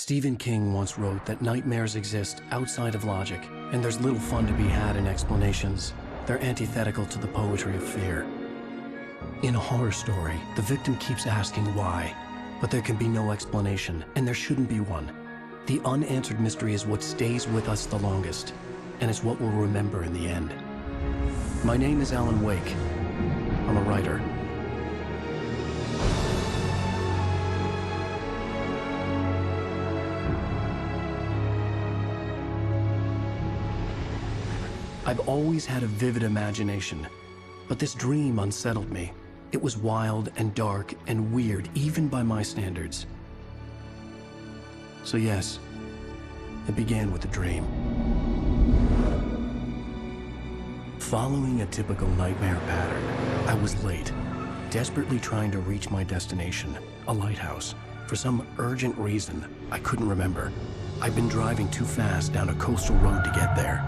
Stephen King once wrote that nightmares exist outside of logic, and there's little fun to be had in explanations. They're antithetical to the poetry of fear. In a horror story, the victim keeps asking why, but there can be no explanation, and there shouldn't be one. The unanswered mystery is what stays with us the longest, and it's what we'll remember in the end. My name is Alan Wake. I'm a writer. I've always had a vivid imagination, but this dream unsettled me. It was wild and dark and weird, even by my standards. So yes, it began with a dream. Following a typical nightmare pattern, I was late, desperately trying to reach my destination, a lighthouse. For some urgent reason, I couldn't remember. I'd been driving too fast down a coastal road to get there.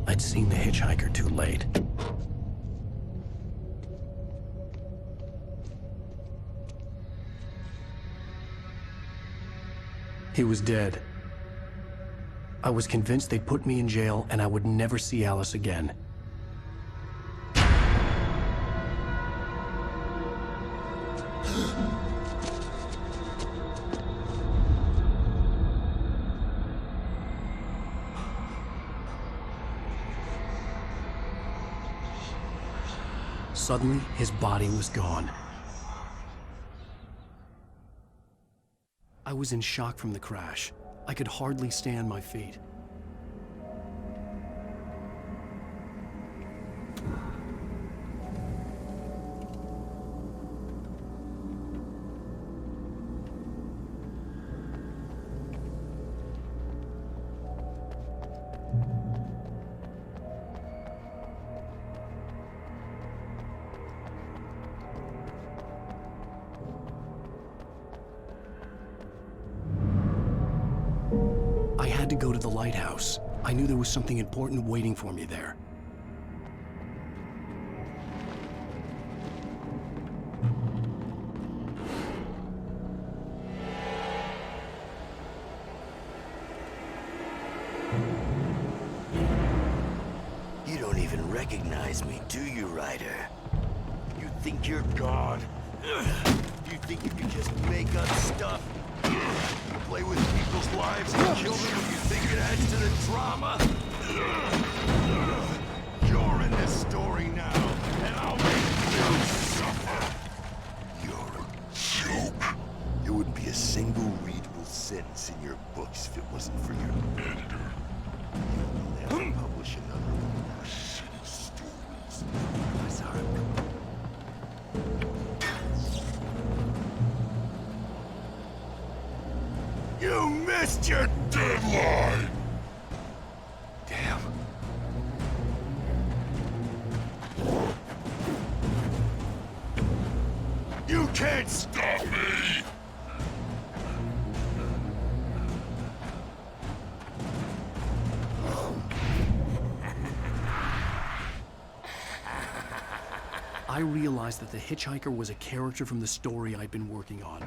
I'd seen the hitchhiker too late. He was dead. I was convinced they'd put me in jail and I would never see Alice again. Suddenly, his body was gone. I was in shock from the crash. I could hardly stay on my feet. I had to go to the lighthouse. I knew there was something important waiting for me there. You don't even recognize me, do you, Ryder? You think you're God? You think you can just make up stuff? Play with people's lives and kill them when you think it adds to the drama? You're in this story now, and I'll make you suffer. You're a joke. There wouldn't be a single readable sentence in your books if it wasn't for your editor. You'll never publish another one of our shitty stories. I'm sorry. You missed your deadline! Damn. You can't stop me! I realized that the hitchhiker was a character from the story I'd been working on.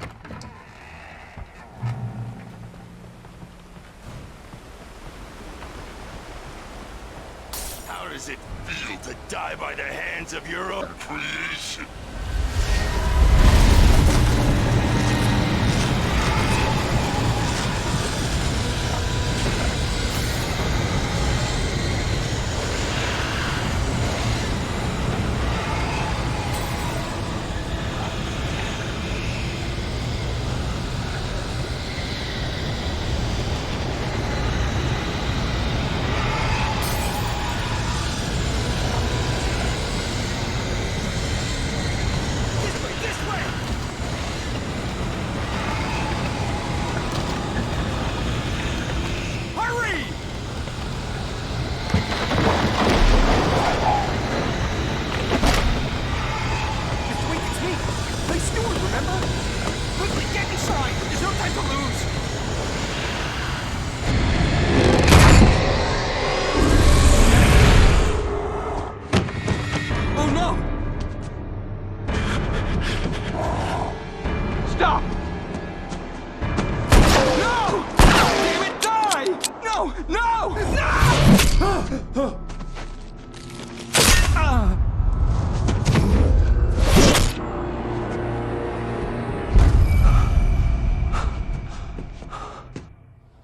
How does it feel to die by the hands of your own creation?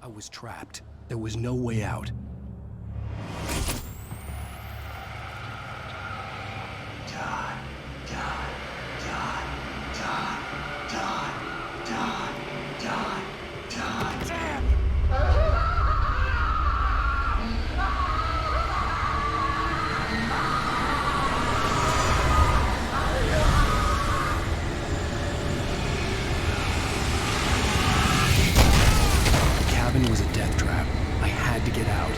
I was trapped. There was no way out. The cabin was a death trap. I had to get out.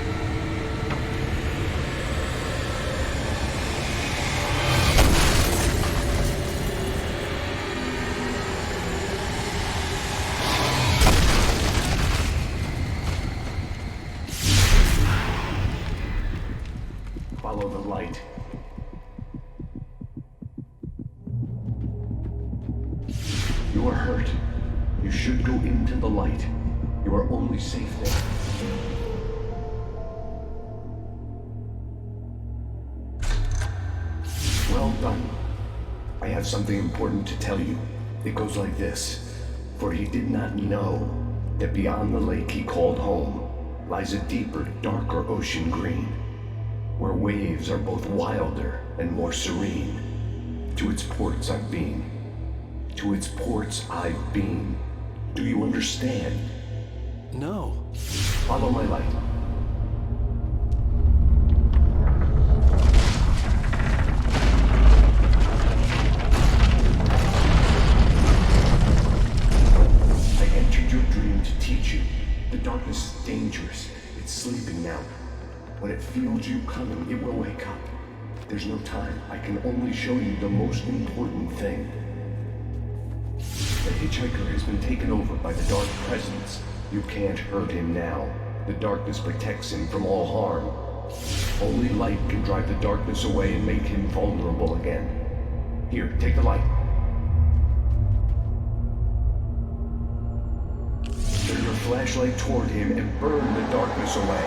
Follow the light. You are hurt. You should go into the light. You are only safe there. Well done. I have something important to tell you. It goes like this. For he did not know that beyond the lake he called home lies a deeper, darker ocean green, where waves are both wilder and more serene. To its ports I've been. To its ports I've been. Do you understand? No. Follow my light. I entered your dream to teach you. The darkness is dangerous. It's sleeping now. When it feels you coming, it will wake up. There's no time. I can only show you the most important thing. The hitchhiker has been taken over by the dark presence. You can't hurt him now. The darkness protects him from all harm. Only light can drive the darkness away and make him vulnerable again. Here, take the light. Turn your flashlight toward him and burn the darkness away.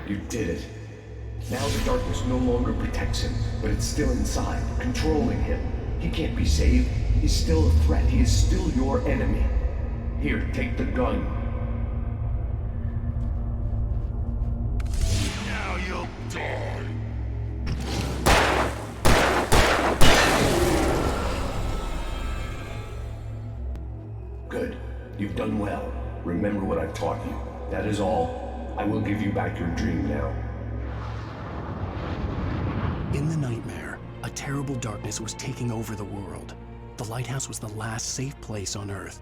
You did it. Now the darkness no longer protects him, but it's still inside, controlling him. He can't be saved. He's still a threat. He is still your enemy. Here, take the gun. Now you'll die. Good. You've done well. Remember what I've taught you. That is all. I will give you back your dream now. In the nightmare, a terrible darkness was taking over the world. The lighthouse was the last safe place on Earth.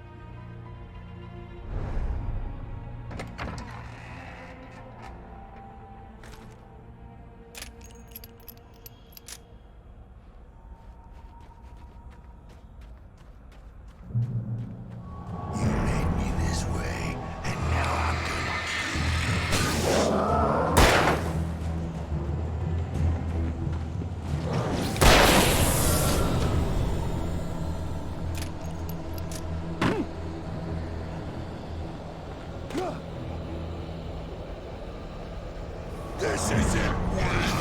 You made me this way, and now I'm gonna This isn't right!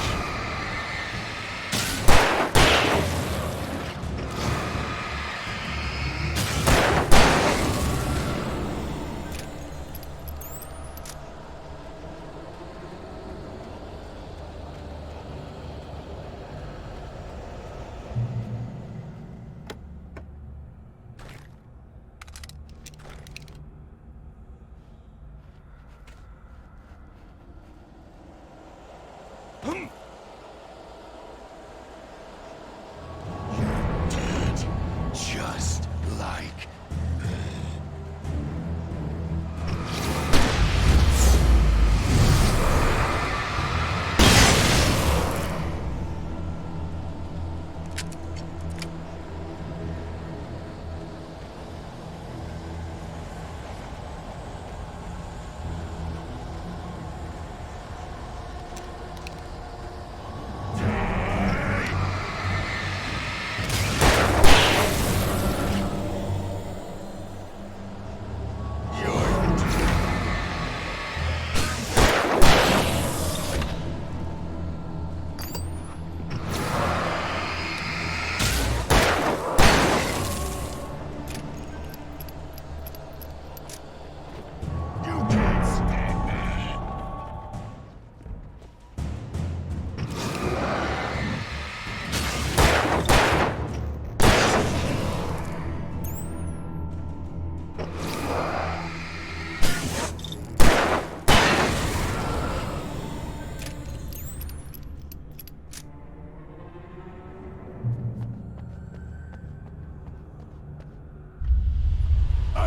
You're dead, just like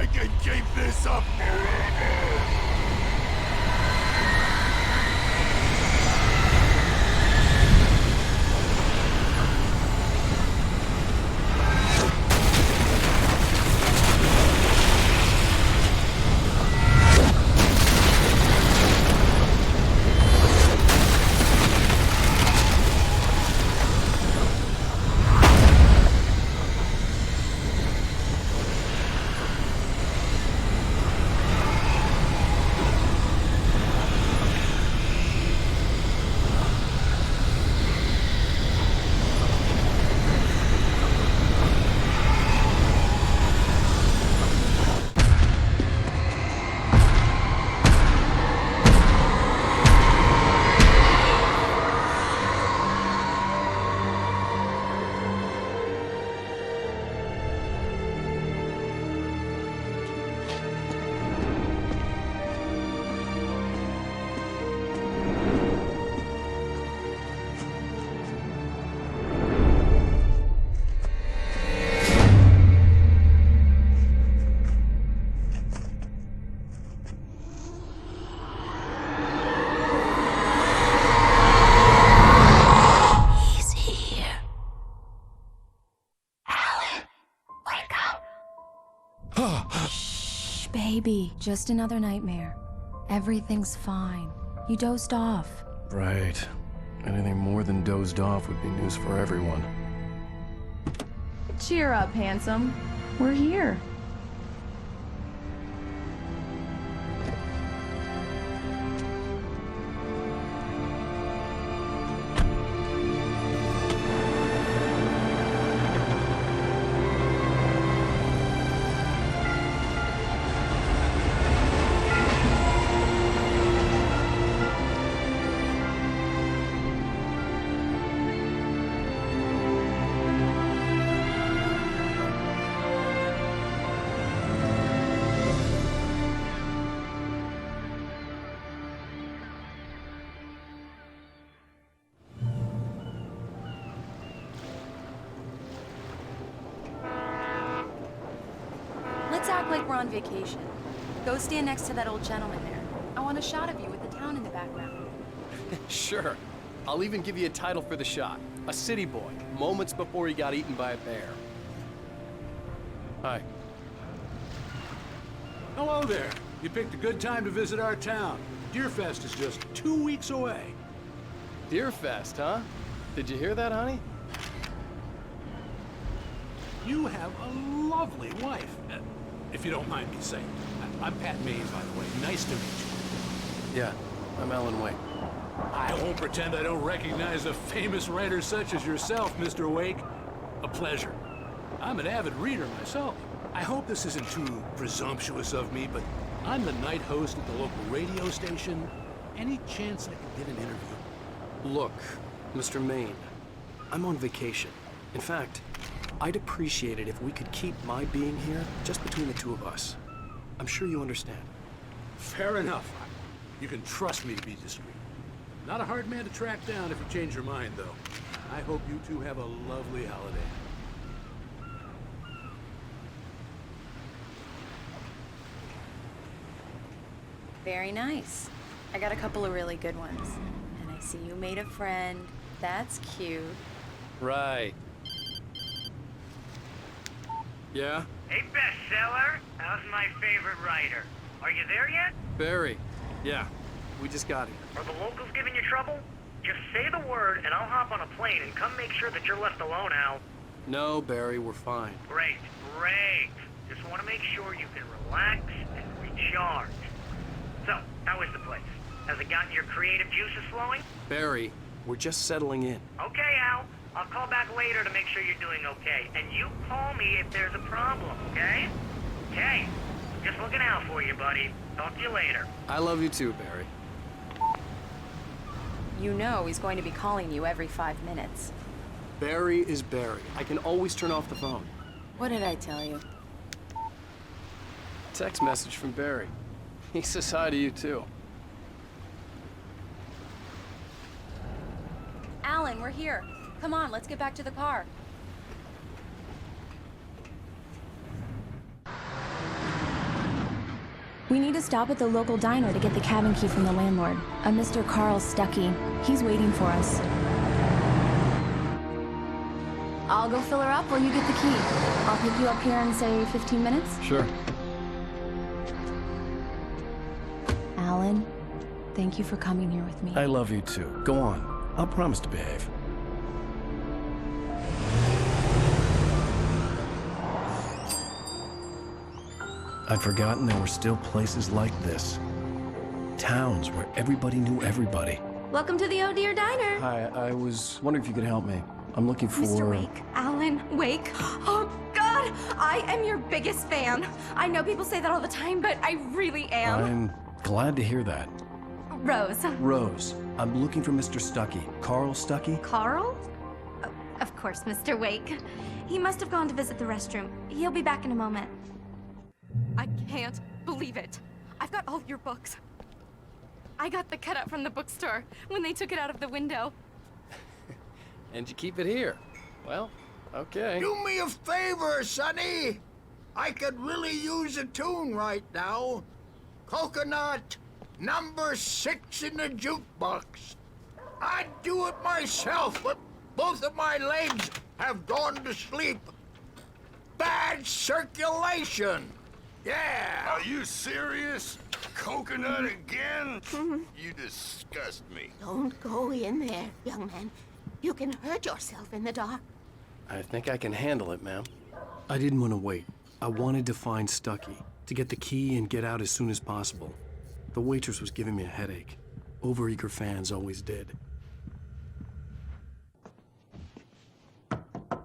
I can keep this up forever! Shh, baby. Just another nightmare. Everything's fine. You dozed off. Right. Anything more than dozed off would be news for everyone. Cheer up, handsome. We're here. Let's act like we're on vacation. Go stand next to that old gentleman there. I want a shot of you with the town in the background. Sure. I'll even give you a title for the shot. A city boy, moments before he got eaten by a bear. Hi. Hello there. You picked a good time to visit our town. Deerfest is just 2 weeks away. Deerfest, huh? Did you hear that, honey? You have a lovely wife. If you don't mind me saying. I'm Pat Mays, by the way. Nice to meet you. Yeah, I'm Alan Wake. I won't pretend I don't recognize a famous writer such as yourself, Mr. Wake. A pleasure. I'm an avid reader myself. I hope this isn't too presumptuous of me, but I'm the night host at the local radio station. Any chance I could get an interview? Look, Mr. Maine, I'm on vacation. In fact, I'd appreciate it if we could keep my being here just between the two of us. I'm sure you understand. Fair enough. You can trust me to be discreet. Not a hard man to track down if you change your mind, though. I hope you two have a lovely holiday. Very nice. I got a couple of really good ones. And I see you made a friend. That's cute. Right. Yeah? Hey, bestseller. How's my favorite writer? Are you there yet? Barry. Yeah, we just got here. Are the locals giving you trouble? Just say the word and I'll hop on a plane and come make sure that you're left alone, Al. No, Barry, we're fine. Great, great. Just want to make sure you can relax and recharge. So, how is the place? Has it gotten your creative juices flowing? Barry, we're just settling in. Okay, Al. I'll call back later to make sure you're doing okay. And you call me if there's a problem, okay? Okay. Just looking out for you, buddy. Talk to you later. I love you too, Barry. You know he's going to be calling you every 5 minutes. Barry is Barry. I can always turn off the phone. What did I tell you? Text message from Barry. He says hi to you too. Alan, we're here. Come on, let's get back to the car. We need to stop at the local diner to get the cabin key from the landlord, a Mr. Carl Stuckey. He's waiting for us. I'll go fill her up while you get the key. I'll pick you up here in, say, 15 minutes? Sure. Alan, thank you for coming here with me. I love you too. Go on. I'll promise to behave. I'd forgotten there were still places like this. Towns where everybody knew everybody. Welcome to the Oh Dear Diner. Hi, I was wondering if you could help me. I'm looking for... Mr. Wake. Alan Wake. Oh, God! I am your biggest fan. I know people say that all the time, but I really am. I'm glad to hear that. Rose. Rose, I'm looking for Mr. Stuckey. Carl Stuckey? Carl? Oh, of course, Mr. Wake. He must have gone to visit the restroom. He'll be back in a moment. I can't believe it. I've got all your books. I got the cutout from the bookstore when they took it out of the window. And you keep it here. Well, okay. Do me a favor, Sonny. I could really use a tune right now. Coconut, number 6 in the jukebox. I'd do it myself, but both of my legs have gone to sleep. Bad circulation. Yeah. Are you serious? Coconut again? You disgust me. Don't go in there, young man. You can hurt yourself in the dark. I think I can handle it, ma'am. I didn't want to wait. I wanted to find Stuckey, to get the key and get out as soon as possible. The waitress was giving me a headache. Overeager fans always did.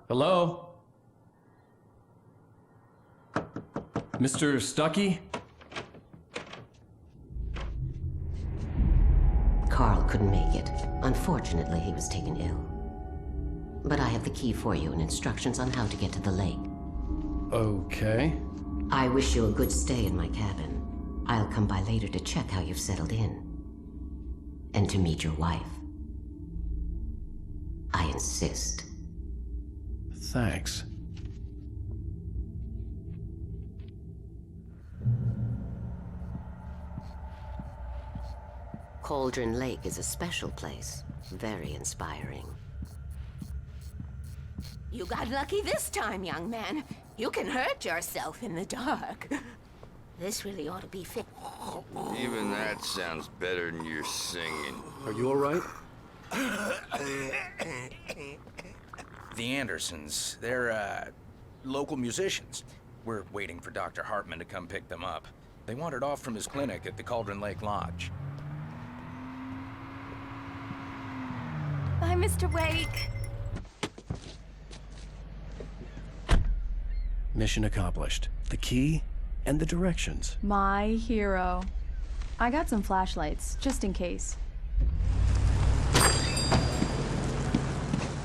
Hello? Mr. Stuckey? Carl couldn't make it. Unfortunately, he was taken ill. But I have the key for you and instructions on how to get to the lake. Okay. I wish you a good stay in my cabin. I'll come by later to check how you've settled in. And to meet your wife. I insist. Thanks. Cauldron Lake is a special place. Very inspiring. You got lucky this time, young man. You can hurt yourself in the dark. This really ought to be fit. Even that sounds better than your singing. Are you all right? The Andersons, they're, local musicians. We're waiting for Dr. Hartman to come pick them up. They wandered off from his clinic at the Cauldron Lake Lodge. Bye, Mr. Wake. Mission accomplished. The key and the directions. My hero. I got some flashlights, just in case.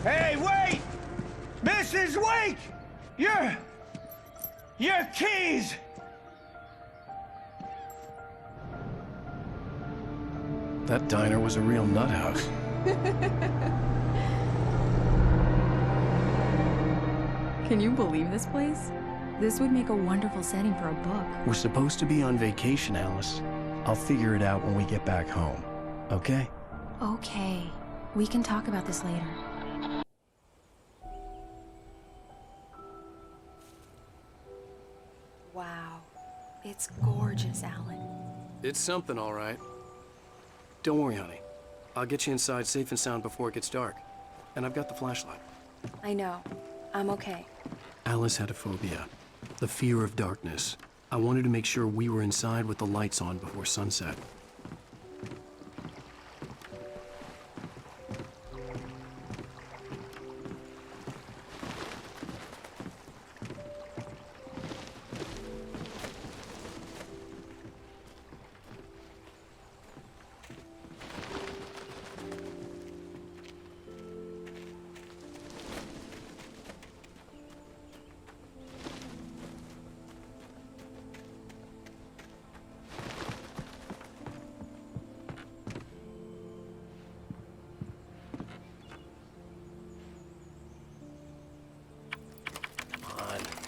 Hey, wait! Mrs. Wake! Your keys! That diner was a real nut house. Can you believe this place? This would make a wonderful setting for a book. We're supposed to be on vacation, Alice. I'll figure it out when we get back home. Okay? Okay. We can talk about this later. Wow. It's gorgeous, Alan. It's something, all right. Don't worry, honey. I'll get you inside safe and sound before it gets dark. And I've got the flashlight. I know. I'm okay. Alice had a phobia. The fear of darkness. I wanted to make sure we were inside with the lights on before sunset.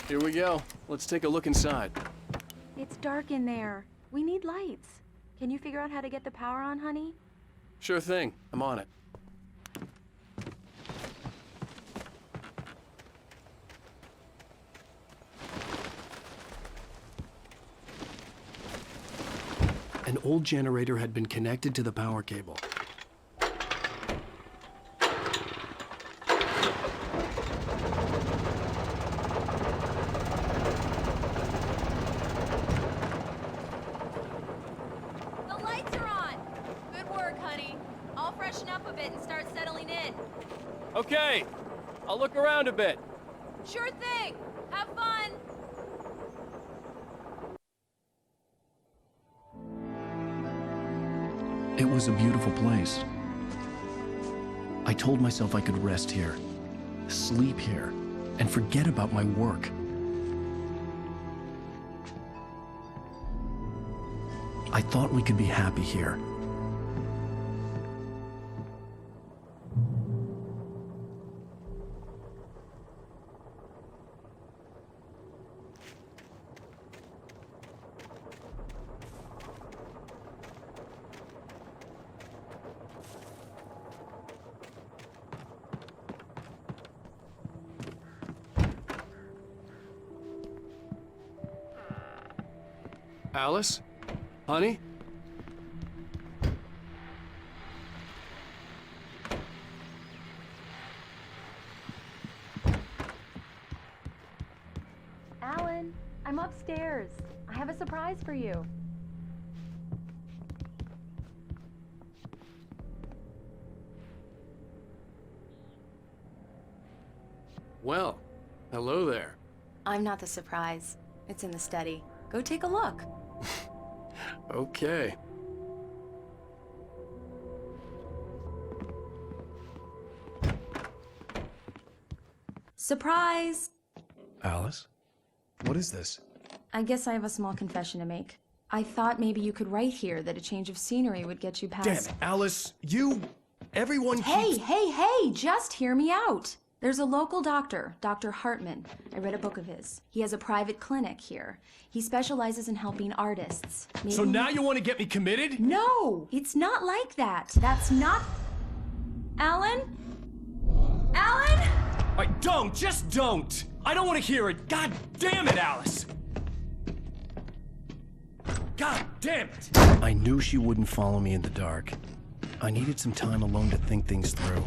Here we go. Let's take a look inside. It's dark in there. We need lights. Can you figure out how to get the power on, honey? Sure thing. I'm on it. An old generator had been connected to the power cable. The lights are on! Good work, honey. I'll freshen up a bit and start settling in. Okay, I'll look around a bit. Sure thing! Have fun! It was a beautiful place. I told myself I could rest here, sleep here, and forget about my work. I thought we could be happy here. Alice? Honey? Alan, I'm upstairs. I have a surprise for you. Well, hello there. I'm not the surprise. It's in the study. Go take a look. Okay. Surprise! Alice? What is this? I guess I have a small confession to make. I thought maybe you could write here that a change of scenery would get you past... Damn it, Alice! Everyone keeps... Hey! Just hear me out! There's a local doctor, Dr. Hartman. I read a book of his. He has a private clinic here. He specializes in helping artists. So now you want to get me committed? No! It's not like that. That's not... Alan? Alan? Just don't! I don't want to hear it! God damn it, Alice! God damn it! I knew she wouldn't follow me in the dark. I needed some time alone to think things through.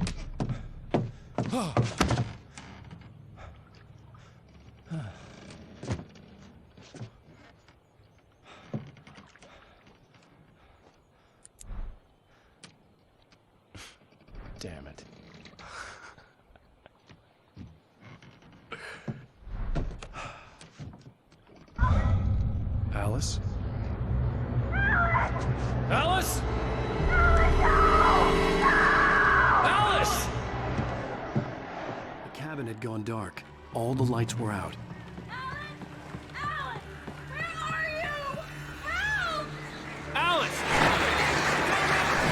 Damn it. Alice? Alice? Alice! The cabin had gone dark. All the lights were out. Alan! Where are you? Help! Alice!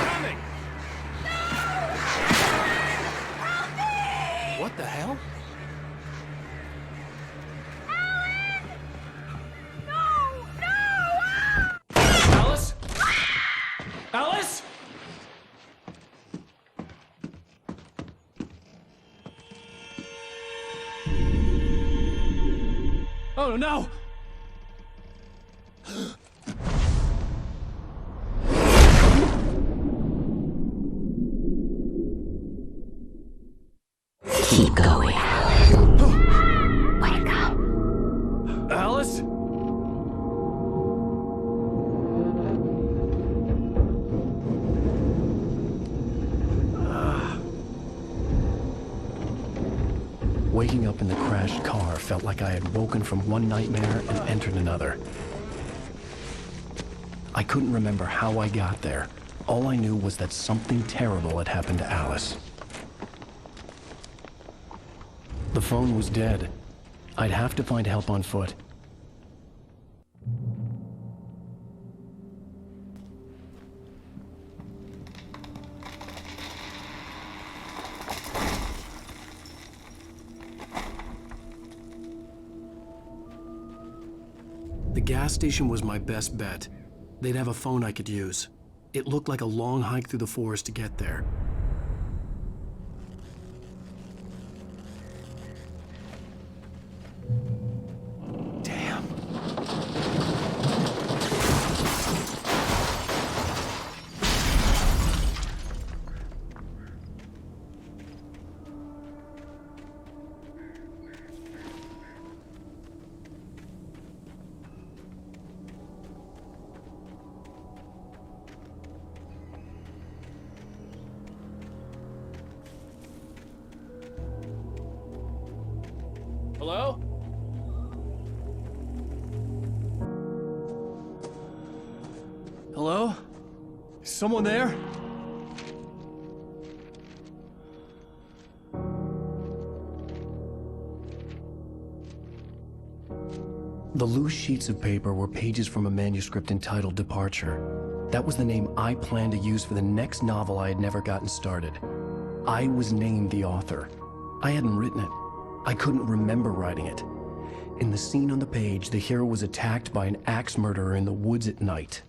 Coming! Help me! What the hell? Alice? Alice? Oh no! Keep going. Wake up. Alice? Waking up in the crashed car felt like I had woken from one nightmare and entered another. I couldn't remember how I got there. All I knew was that something terrible had happened to Alice. The phone was dead. I'd have to find help on foot. The gas station was my best bet. They'd have a phone I could use. It looked like a long hike through the forest to get there. Hello? Hello? Is someone there? The loose sheets of paper were pages from a manuscript entitled Departure. That was the name I planned to use for the next novel I had never gotten started. I was named the author. I hadn't written it. I couldn't remember writing it. In the scene on the page, the hero was attacked by an axe murderer in the woods at night.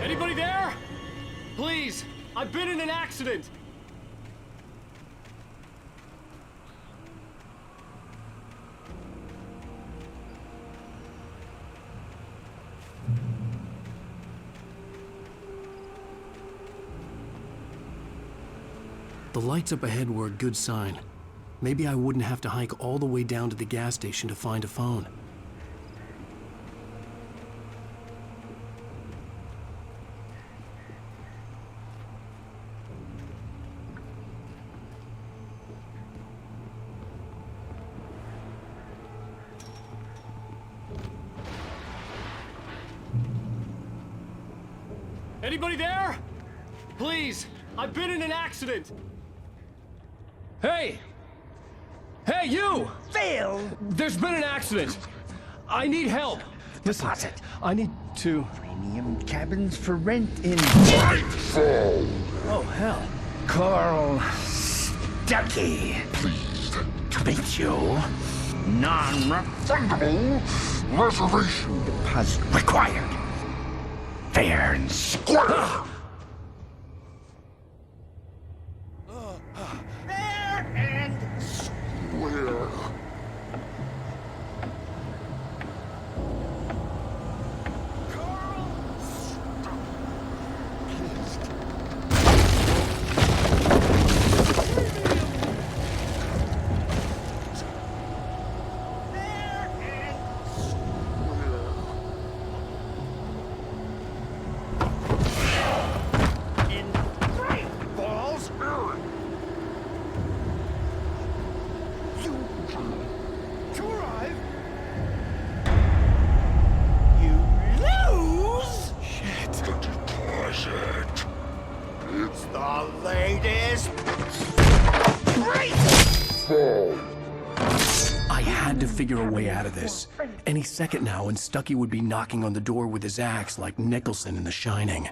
Anybody there? Please, I've been in an accident. The lights up ahead were a good sign. Maybe I wouldn't have to hike all the way down to the gas station to find a phone. Anybody there? Please, I've been in an accident. Hey! Hey, you! Phil! There's been an accident! I need help! Listen, Deposit. I need to... Premium cabins for rent in... Oh, hell. Carl Stuckey. Pleased to meet you. Non-refundable reservation deposit required. Fair and square. Fair and square. I had to figure a way out of this. Any second now, and Stuckey would be knocking on the door with his axe like Nicholson in The Shining.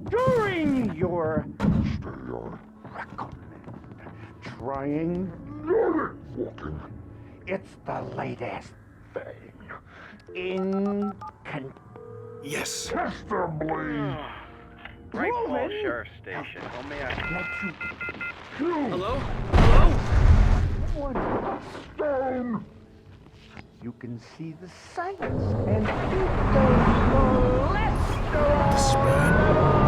During your trying walking. It's the latest thing. Yes. Incontestably. Great Falls Sheriff Station. How may I... Hello? One stone. You can see the sights and keep those cholesterol.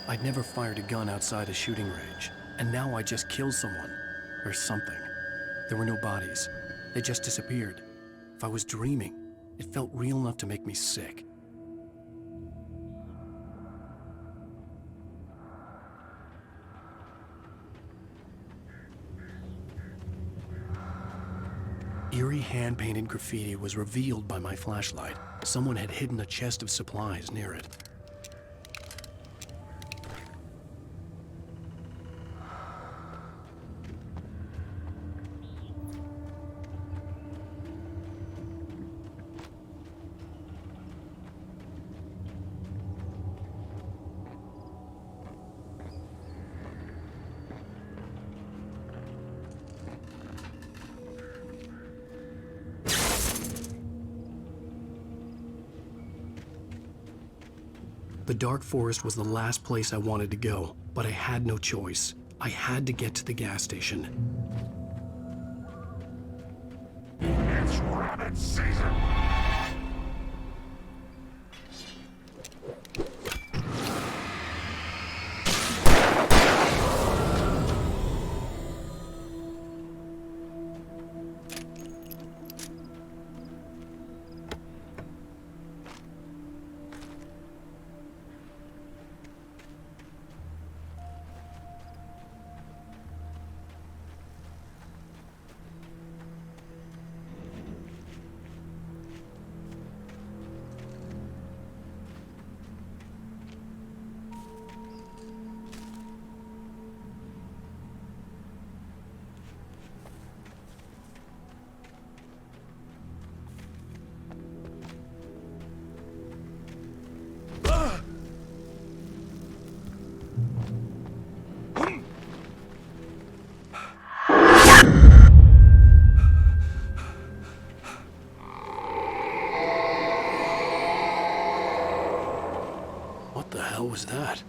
I'd never fired a gun outside a shooting range, and now I just killed someone. Or something. There were no bodies. They just disappeared. If I was dreaming, it felt real enough to make me sick. Eerie hand-painted graffiti was revealed by my flashlight. Someone had hidden a chest of supplies near it. The dark forest was the last place I wanted to go, but I had no choice. I had to get to the gas station. It's rabbit season! What the hell was that?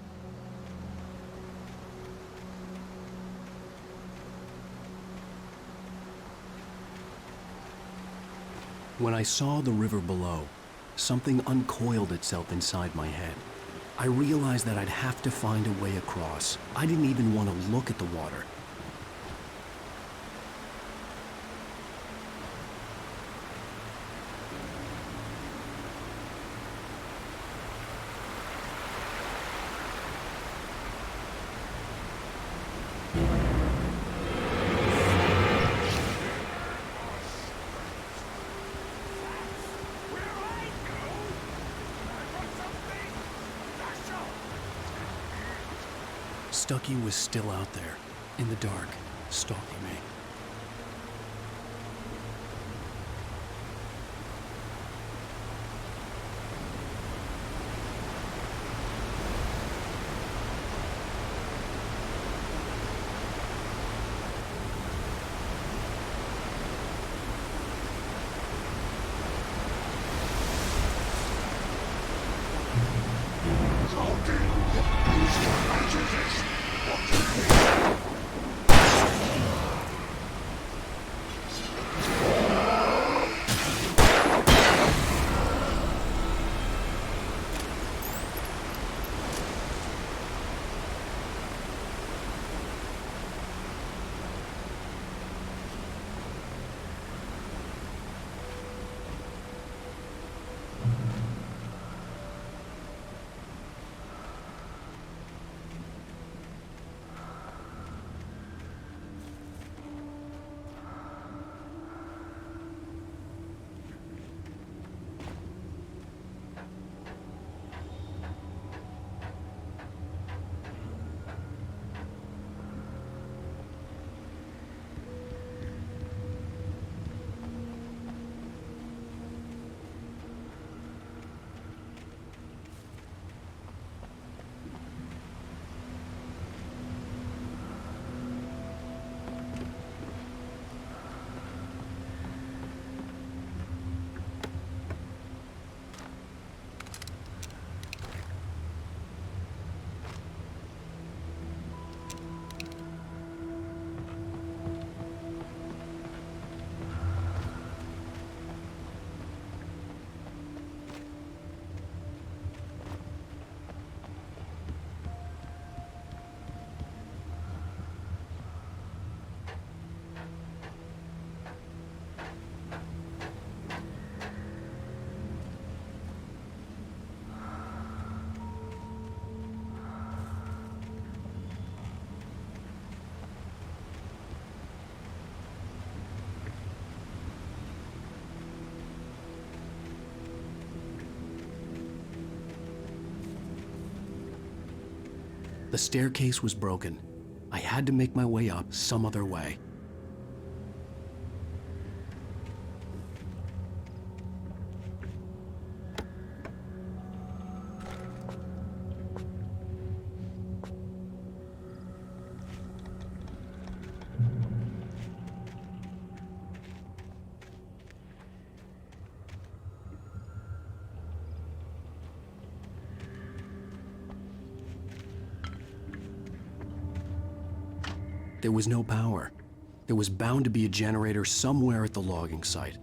When I saw the river below, something uncoiled itself inside my head. I realized that I'd have to find a way across. I didn't even want to look at the water. Stucky was still out there, in the dark, stalking me. The staircase was broken. I had to make my way up some other way. There was no power. There was bound to be a generator somewhere at the logging site.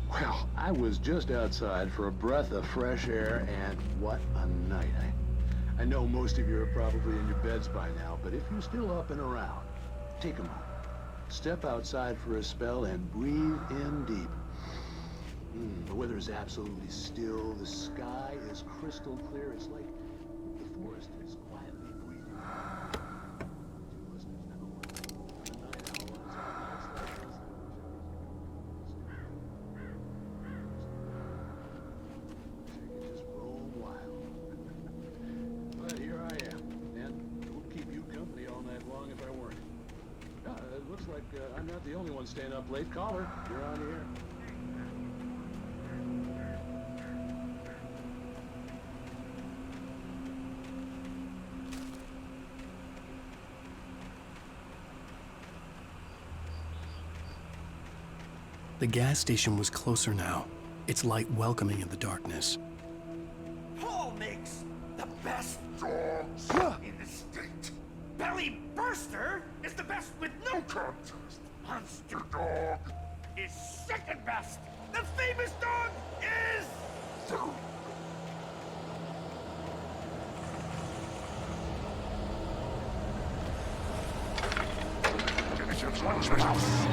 Well, I was just outside for a breath of fresh air, and what a night. I know most of you are probably in your beds by now, but if you're still up and around, take a moment. Step outside for a spell and breathe in deep. The weather is absolutely still. The sky is crystal clear. It's like the forest is quietly breathing. But here I am, and it would keep you company all night long if I weren't. It looks like I'm not the only one staying up late. Caller, you're on the air. The gas station was closer now, its light welcoming in the darkness. Paul makes the best dogs in the state. Belly Burster is the best with no contest. Monster Dog is second best. The famous dog is third. Finish lunch mouse.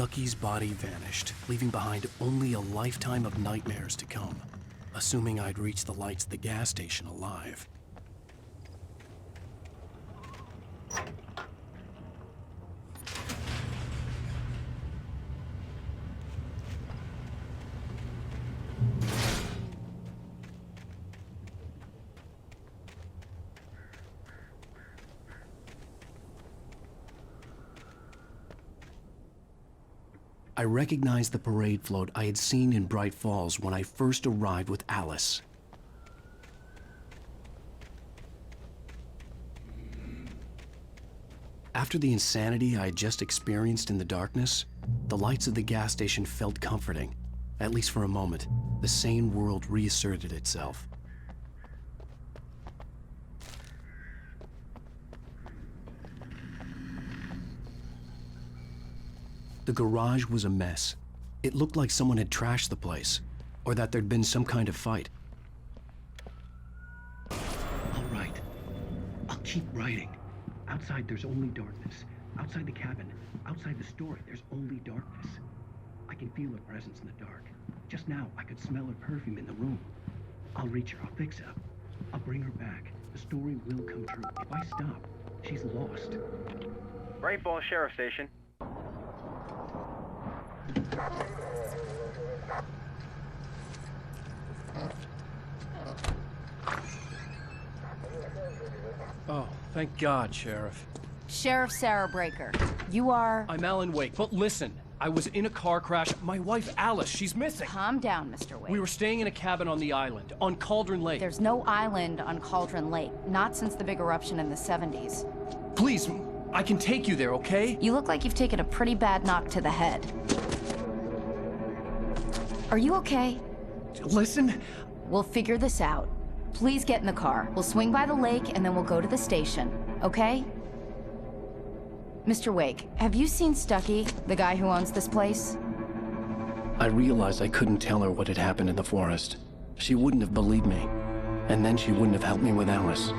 Stucky's body vanished, leaving behind only a lifetime of nightmares to come, assuming I'd reach the lights at the gas station alive. I recognized the parade float I had seen in Bright Falls when I first arrived with Alice. After the insanity I had just experienced in the darkness, the lights of the gas station felt comforting. At least for a moment, the sane world reasserted itself. The garage was a mess. It looked like someone had trashed the place, or that there'd been some kind of fight. All right. I'll keep writing. Outside, there's only darkness. Outside the cabin, outside the story, there's only darkness. I can feel her presence in the dark. Just now, I could smell her perfume in the room. I'll reach her. I'll fix it up. I'll bring her back. The story will come true. If I stop, she's lost. Bright Falls Sheriff Station. Oh, thank God, Sheriff. Sheriff Sarah Breaker. You are... I'm Alan Wake, but listen. I was in a car crash. My wife, Alice, she's missing. Calm down, Mr. Wake. We were staying in a cabin on the island, on Cauldron Lake. There's no island on Cauldron Lake. Not since the big eruption in the 70s. Please, I can take you there, okay? You look like you've taken a pretty bad knock to the head. Are you okay? Listen. We'll figure this out. Please get in the car. We'll swing by the lake and then we'll go to the station, okay? Mr. Wake, have you seen Stucky, the guy who owns this place? I realized I couldn't tell her what had happened in the forest. She wouldn't have believed me. And then she wouldn't have helped me with Alice.